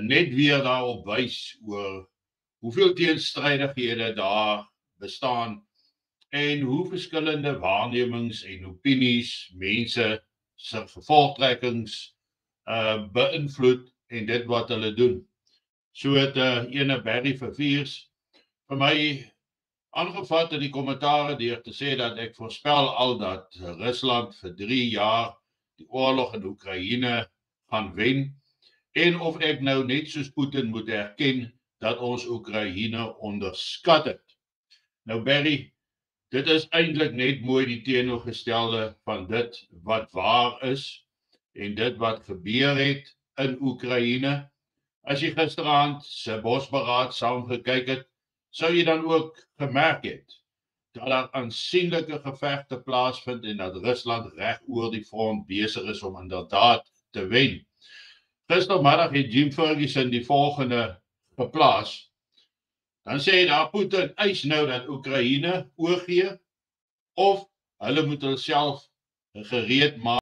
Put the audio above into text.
net weer daarop wys oor hoeveel teenstrydighede daar bestaan en hoe verskillende waarnemings en opinies mense se gevolgtrekkings beïnvloed en dit wat hulle doen. So het ene Barry Verviers vir my aangevat in die kommentare deur te sê dat ek voorspel al dat Rusland vir 3 jaar die oorlog in Oekraïne gaan wen en of ek nou net soos Putin moet erken dat ons Oekraïne onderskat het. Nou Barry, dit is eintlik net mooi die teenoorgestelde van dit wat waar is en dit wat gebeur het in Oekraïne. As jy gisteraand se bosberaad saam gekyk het, sou jy dan ook gemerk het dat daar aansienlike gevegte plaasvind en dat Rusland reg oor die front besig is om inderdaad te wen. Gistermiddag het Jim Ferguson die volgende geplaas. Dan sê hy daar Putin eis nou dat Oekraïne oorgee of hulle moet hulself gereed maak